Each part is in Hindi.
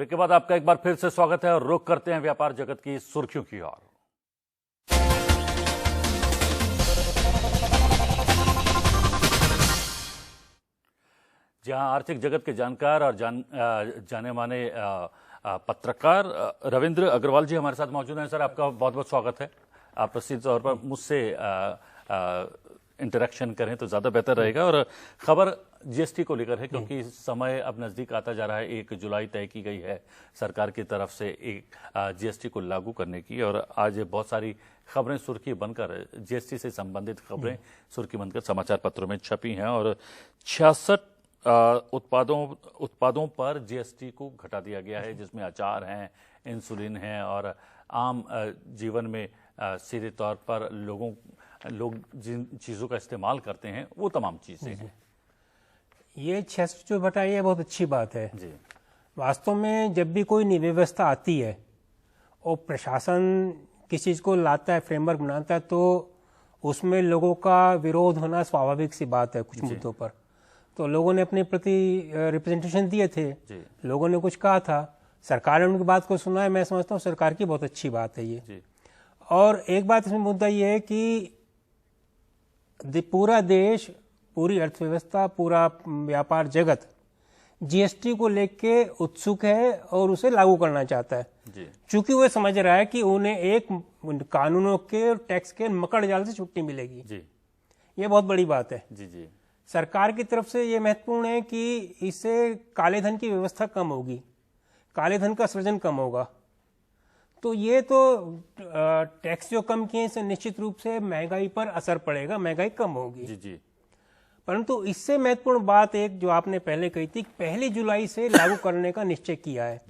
ब्रेक के बाद आपका एक बार फिर से स्वागत है और रुख करते हैं व्यापार जगत की सुर्खियों की ओर। जहां आर्थिक जगत के जानकार और जाने माने पत्रकार रविंद्र अग्रवाल जी हमारे साथ मौजूद हैं। सर, आपका बहुत बहुत स्वागत है। आप प्रसिद्ध तौर पर मुझसे इंटरेक्शन करें तो ज़्यादा बेहतर रहेगा। और खबर जीएसटी को लेकर है, क्योंकि समय अब नज़दीक आता जा रहा है। 1 जुलाई तय की गई है सरकार की तरफ से एक जीएसटी को लागू करने की, और आज बहुत सारी खबरें सुर्खी बनकर, जीएसटी से संबंधित खबरें सुर्खी बनकर समाचार पत्रों में छपी हैं। और 66 उत्पादों पर जीएसटी को घटा दिया गया है, जिसमें अचार हैं, इंसुलिन है और आम जीवन में सीधे तौर पर लोग जिन चीज़ों का इस्तेमाल करते हैं वो तमाम चीज़ें हैं। ये 66 जो घटाई है बहुत अच्छी बात है जी। वास्तव में जब भी कोई नई व्यवस्था आती है और प्रशासन किसी चीज़ को लाता है, फ्रेमवर्क बनाता है, तो उसमें लोगों का विरोध होना स्वाभाविक सी बात है कुछ मुद्दों पर। तो लोगों ने अपने प्रति रिप्रेजेंटेशन दिए थे, लोगों ने कुछ कहा था, सरकार ने उनकी बात को सुना है। मैं समझता हूँ सरकार की बहुत अच्छी बात है ये। और एक बात इसमें मुद्दा ये है कि पूरा देश, पूरी अर्थव्यवस्था, पूरा व्यापार जगत जीएसटी को लेके उत्सुक है और उसे लागू करना चाहता है, क्योंकि वो समझ रहा है कि उन्हें एक कानूनों के, टैक्स के मकड़ जाल से छुट्टी मिलेगी। ये बहुत बड़ी बात है। सरकार की तरफ से ये महत्वपूर्ण है कि इससे काले धन की व्यवस्था कम होगी, काले धन का सृजन कम होगा। तो ये तो टैक्स जो कम किए इससे निश्चित रूप से महंगाई पर असर पड़ेगा, महंगाई कम होगी। परंतु इससे महत्वपूर्ण बात एक जो आपने पहले कही थी, 1 जुलाई से लागू करने का निश्चय किया है।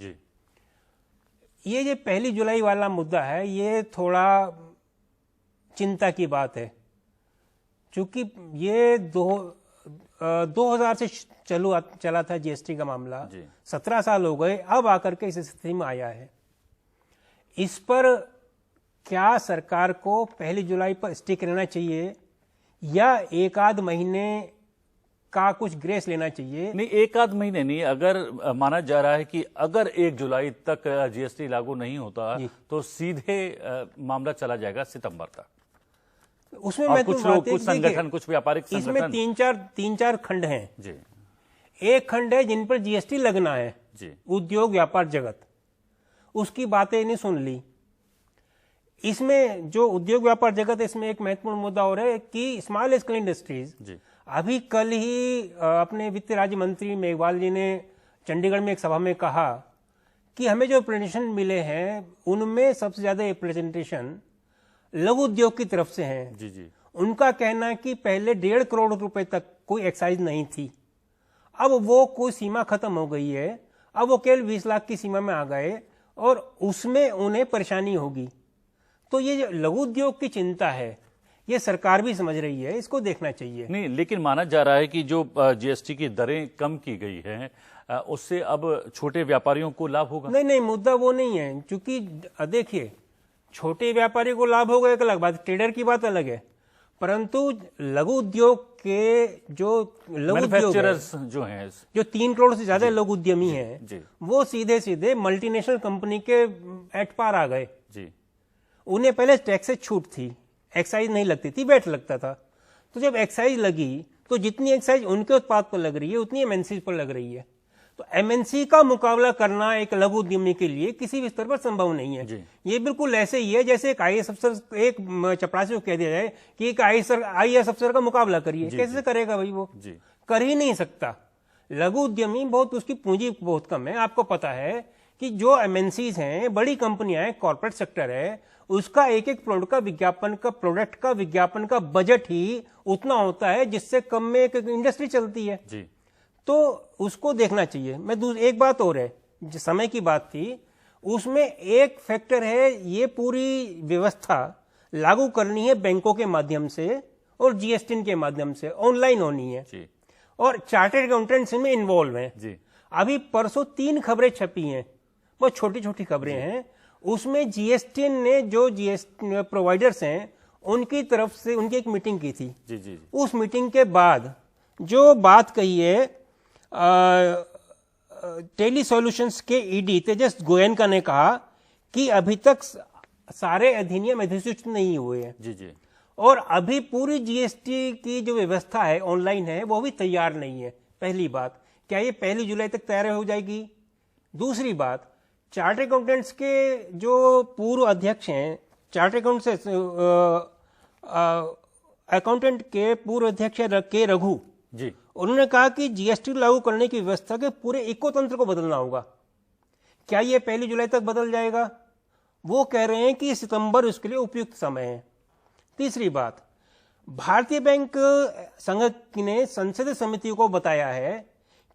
ये जो 1 जुलाई वाला मुद्दा है, ये थोड़ा चिंता की बात है, क्योंकि ये 2000 से चला था जीएसटी का मामला, 17 साल हो गए, अब आकर के इस स्थिति में आया है। इस पर क्या सरकार को 1 जुलाई पर स्टिक रहना चाहिए या एक आध महीने का कुछ ग्रेस लेना चाहिए? नहीं, एक आध महीने नहीं। अगर माना जा रहा है कि अगर 1 जुलाई तक जीएसटी लागू नहीं होता तो सीधे मामला चला जाएगा सितंबर तक। उसमें मैं कुछ लोग, कुछ संगठन, कुछ व्यापारिक संगठन, इसमें तीन चार खंड हैं जी। एक खंड है जिन पर जीएसटी लगना है जी, उद्योग व्यापार जगत, उसकी बातें इन्हें सुन ली। इसमें जो उद्योग व्यापार जगत है, इसमें एक महत्वपूर्ण मुद्दा और है कि स्मॉल स्केल इंडस्ट्रीज। अभी कल ही अपने वित्त राज्य मंत्री मेघवाल जी ने चंडीगढ़ में एक सभा में कहा कि हमें जो प्रेजेंटेशन मिले हैं उनमें सबसे ज्यादा रिप्रेजेंटेशन लघु उद्योग की तरफ से हैं। उनका कहना है कि पहले 1.5 करोड़ रुपए तक कोई एक्साइज नहीं थी, अब वो कोई सीमा खत्म हो गई है, अब वो केवल 20 लाख की सीमा में आ गए और उसमें उन्हें परेशानी होगी। तो ये जो लघु उद्योग की चिंता है, ये सरकार भी समझ रही है, इसको देखना चाहिए। नहीं, लेकिन माना जा रहा है कि जो जीएसटी की दरें कम की गई हैं, उससे अब छोटे व्यापारियों को लाभ होगा। नहीं, मुद्दा वो नहीं है, क्योंकि देखिए छोटे व्यापारी को लाभ होगा एक अलग बात, ट्रेडर की बात अलग है, परंतु लघु उद्योग के जो लघु मैन्युफैक्चरर्स जो हैं, जो 3 करोड़ से ज्यादा लघु उद्यमी हैं, वो सीधे सीधे मल्टीनेशनल कंपनी के एट पार आ गए। उन्हें पहले टैक्स से छूट थी, एक्साइज नहीं लगती थी, वैट लगता था। तो जब एक्साइज लगी तो जितनी एक्साइज उनके उत्पाद पर लग रही है उतनी एमएनसी पर लग रही है। तो एमएनसी का मुकाबला करना एक लघु उद्यमी के लिए किसी भी स्तर पर संभव नहीं है। ये बिल्कुल ऐसे ही है जैसे एक आईएएस अफसर, एक चपरासी को कह दिया जाए कि एक आईएएस अफसर का मुकाबला करिए, कैसे करेगा भाई? वो कर ही नहीं सकता। लघु उद्यमी बहुत, उसकी पूंजी बहुत कम है। आपको पता है कि जो एमएनसीज हैं, बड़ी कंपनियां हैं, कॉर्पोरेट सेक्टर है, उसका एक प्रोडक्ट का विज्ञापन का बजट ही उतना होता है जिससे कम में एक इंडस्ट्री चलती है जी। तो उसको देखना चाहिए। मैं एक बात और है, जो समय की बात थी, उसमें एक फैक्टर है, ये पूरी व्यवस्था लागू करनी है बैंकों के माध्यम से और जीएसटी के माध्यम से, ऑनलाइन होनी है जी। और चार्टर्ड अकाउंटेंट्स में इन्वॉल्व हैं जी। अभी परसों 3 खबरें छपी हैं, बहुत छोटी छोटी खबरें हैं, उसमें जीएसटी ने जो जीएसटी प्रोवाइडर्स हैं उनकी तरफ से उनकी एक मीटिंग की थी जी। उस मीटिंग के बाद जो बात कही है टेली सॉल्यूशंस के ईडी तेजस गोयनका ने कहा कि अभी तक सारे अधिनियम अधिसूचित नहीं हुए हैं। जी जी। और अभी पूरी जीएसटी की जो व्यवस्था है ऑनलाइन है वो भी तैयार नहीं है। पहली बात, क्या ये 1 जुलाई तक तैयार हो जाएगी? दूसरी बात, चार्टर्ड अकाउंटेंट्स के जो पूर्व अध्यक्ष हैं, चार्टर्ड अकाउंटेंट के पूर्व अध्यक्ष के रघु जी, उन्होंने कहा कि जीएसटी लागू करने की व्यवस्था के पूरे इकोतंत्र को बदलना होगा। क्या ये 1 जुलाई तक बदल जाएगा? वो कह रहे हैं कि सितंबर उसके लिए उपयुक्त समय है। तीसरी बात, भारतीय बैंक संघ ने संसदीय समिति को बताया है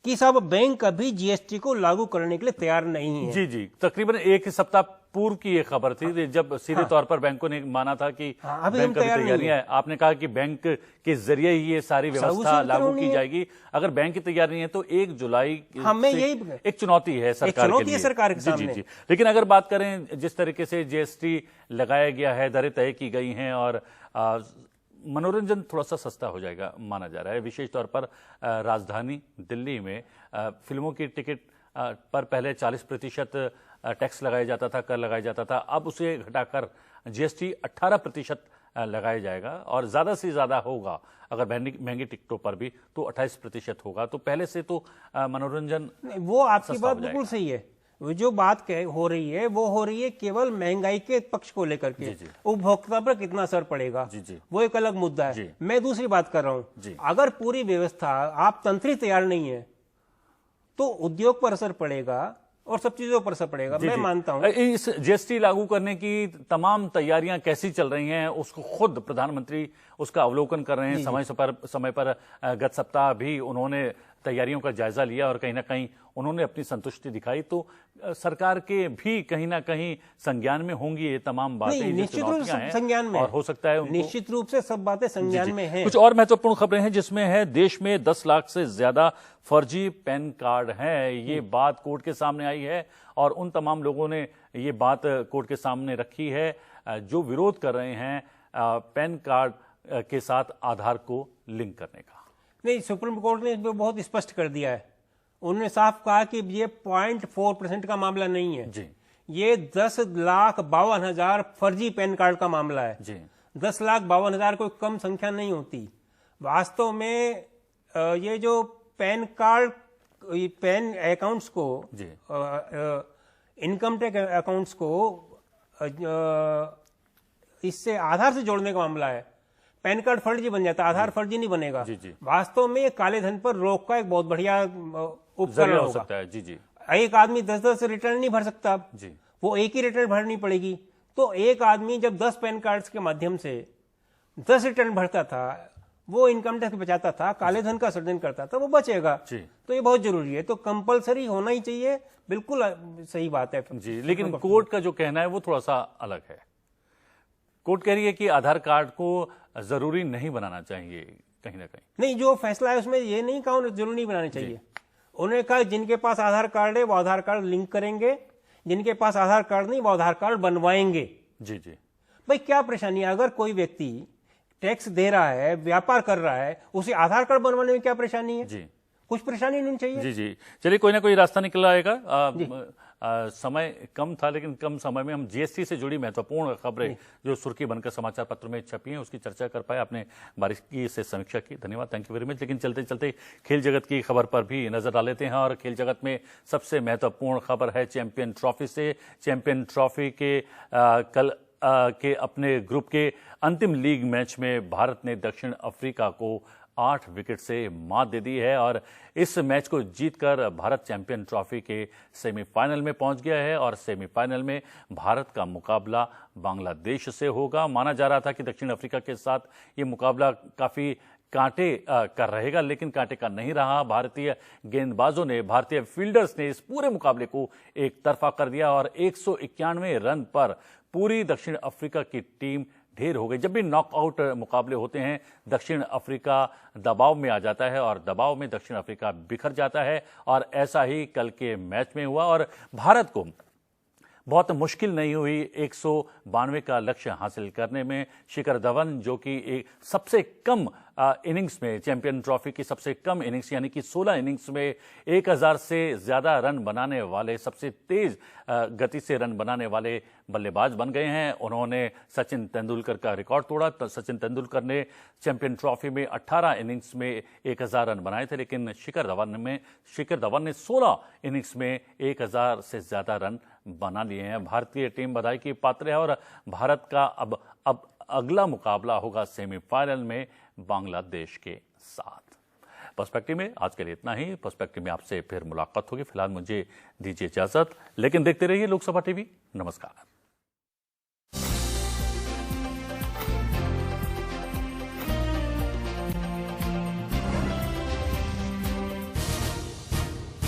कि साहब बैंक अभी जीएसटी को लागू करने के लिए तैयार नहीं है। जी जी, तकरीबन एक सप्ताह पूर्व की ये खबर थी जब सीधे तौर पर बैंकों ने माना था कि अभी बैंक अभी तैयारी है। आपने कहा कि बैंक के जरिए ही ये सारी व्यवस्था लागू की जाएगी। अगर बैंक की तैयारी नहीं है तो 1 जुलाई हमें यही एक चुनौती है सरकार के लिए। सरकार के सामने। जी जी। लेकिन अगर बात करें जिस तरीके से जीएसटी लगाया गया है, दरें तय की गई हैं और मनोरंजन थोड़ा सा सस्ता हो जाएगा माना जा रहा है। विशेष तौर पर राजधानी दिल्ली में फिल्मों की टिकट पर पहले 40% टैक्स लगाया जाता था, कर लगाया जाता था। अब उसे घटाकर जीएसटी 18% लगाया जाएगा और ज़्यादा से ज़्यादा होगा अगर महंगी टिकटों पर भी तो 28% होगा। तो पहले से तो मनोरंजन वो आपकी बात बिल्कुल सही है। वो जो बात हो रही है वो हो रही है केवल महंगाई के पक्ष को लेकर के। उपभोक्ता पर कितना असर पड़ेगा जी। वो एक अलग मुद्दा है। मैं दूसरी बात कर रहा हूं, अगर पूरी व्यवस्था आप तंत्र तैयार नहीं है तो उद्योग पर असर पड़ेगा और सब चीजों पर असर पड़ेगा। मैं मानता हूं इस जीएसटी लागू करने की तमाम तैयारियां कैसी चल रही हैं उसको खुद प्रधानमंत्री उसका अवलोकन कर रहे हैं। समय पर गत सप्ताह भी उन्होंने तैयारियों का जायजा लिया और कहीं ना कहीं उन्होंने अपनी संतुष्टि दिखाई। तो सरकार के भी कहीं ना कहीं संज्ञान में होंगी ये तमाम बातें। निश्चित रूप से संज्ञान में और हो सकता है निश्चित रूप से सब बातें संज्ञान में हैं। कुछ और महत्वपूर्ण खबरें हैं जिसमें है देश में 10 लाख से ज्यादा फर्जी पैन कार्ड हैं। ये बात कोर्ट के सामने आई है और उन तमाम लोगों ने ये बात कोर्ट के सामने रखी है जो विरोध कर रहे हैं पैन कार्ड के साथ आधार को लिंक करने का। नहीं, सुप्रीम कोर्ट ने इसमें बहुत स्पष्ट कर दिया है। उन्होंने साफ कहा कि ये 0.4% का मामला नहीं है जी। ये 10,52,000 फर्जी पैन कार्ड का मामला है जी। 10,52,000 कोई कम संख्या नहीं होती। वास्तव में ये जो पैन कार्ड पैन अकाउंट्स को इनकम टैक्स अकाउंट्स को इससे आधार से जोड़ने का मामला है। पैन कार्ड फर्जी बन जाता है, आधार फर्जी नहीं बनेगा। वास्तव में काले धन पर रोक का एक बहुत बढ़िया उपकरण हो सकता है। जी। एक आदमी 10 रिटर्न नहीं भर सकता जी। वो एक ही रिटर्न भरनी पड़ेगी। तो एक आदमी जब 10 पैन कार्ड्स के माध्यम से 10 रिटर्न भरता था वो इनकम टैक्स बचाता था, काले धन का सृजन करता था, वो बचेगा। तो ये बहुत जरूरी है। तो कंपलसरी होना ही चाहिए, बिल्कुल सही बात है जी। लेकिन कोर्ट का जो कहना है वो थोड़ा सा अलग है। कोर्ट कह रही है कि आधार कार्ड को जरूरी नहीं बनाना चाहिए कहीं ना कहीं। नहीं, जो फैसला है उसमें ये नहीं कहा जरूरी नहीं बनाना चाहिए। उन्होंने कहा जिनके पास आधार कार्ड है वो आधार कार्ड लिंक करेंगे, जिनके पास आधार कार्ड नहीं वो आधार कार्ड बनवाएंगे। जी। भाई क्या परेशानी है? अगर कोई व्यक्ति टैक्स दे रहा है, व्यापार कर रहा है, उसे आधार कार्ड बनवाने में क्या परेशानी है? जी, कुछ परेशानी नहीं चाहिए। जी। चलिए, कोई ना कोई रास्ता निकल आएगा। समय कम था लेकिन कम समय में हम जीएसटी से जुड़ी महत्वपूर्ण खबरें जो सुर्खी बनकर समाचार पत्र में छपी हैं उसकी चर्चा कर पाए। आपने बारीकी से समीक्षा की, धन्यवाद, थैंक यू वेरी मच। लेकिन चलते चलते खेल जगत की खबर पर भी नजर डाल लेते हैं और खेल जगत में सबसे महत्वपूर्ण खबर है चैंपियन ट्रॉफी से। चैंपियन ट्रॉफी के कल के अपने ग्रुप के अंतिम लीग मैच में भारत ने दक्षिण अफ्रीका को 8 विकेट से मात दे दी है और इस मैच को जीतकर भारत चैंपियन ट्रॉफी के सेमीफाइनल में पहुंच गया है और सेमीफाइनल में भारत का मुकाबला बांग्लादेश से होगा। माना जा रहा था कि दक्षिण अफ्रीका के साथ ये मुकाबला काफी कांटे का रहेगा, लेकिन कांटे का नहीं रहा। भारतीय गेंदबाजों ने, भारतीय फील्डर्स ने इस पूरे मुकाबले को एक तरफा कर दिया और 191 रन पर पूरी दक्षिण अफ्रीका की टीम ढेर हो गई। जब भी नॉकआउट मुकाबले होते हैं दक्षिण अफ्रीका दबाव में आ जाता है और दबाव में दक्षिण अफ्रीका बिखर जाता है और ऐसा ही कल के मैच में हुआ और भारत को बहुत मुश्किल नहीं हुई 192 का लक्ष्य हासिल करने में। शिखर धवन जो कि एक सबसे कम इनिंग्स में चैंपियन ट्रॉफी की सबसे कम इनिंग्स यानी कि 16 इनिंग्स में 1000 से ज्यादा रन बनाने वाले, सबसे तेज गति से रन बनाने वाले बल्लेबाज बन गए हैं। उन्होंने सचिन तेंदुलकर का रिकॉर्ड तोड़ा। तो सचिन तेंदुलकर ने चैंपियन ट्रॉफी में 18 इनिंग्स में 1000 रन बनाए थे, लेकिन शिखर धवन ने 16 इनिंग्स में 1000 से ज्यादा रन बना लिए हैं। भारतीय टीम बधाई की पात्र है और भारत का अब अगला मुकाबला होगा सेमीफाइनल में बांग्लादेश के साथ। पर्सपेक्टिव में आज के लिए इतना ही। पर्सपेक्टिव में आपसे फिर मुलाकात होगी। फिलहाल मुझे दीजिए इजाजत, लेकिन देखते रहिए लोकसभा टीवी। नमस्कार।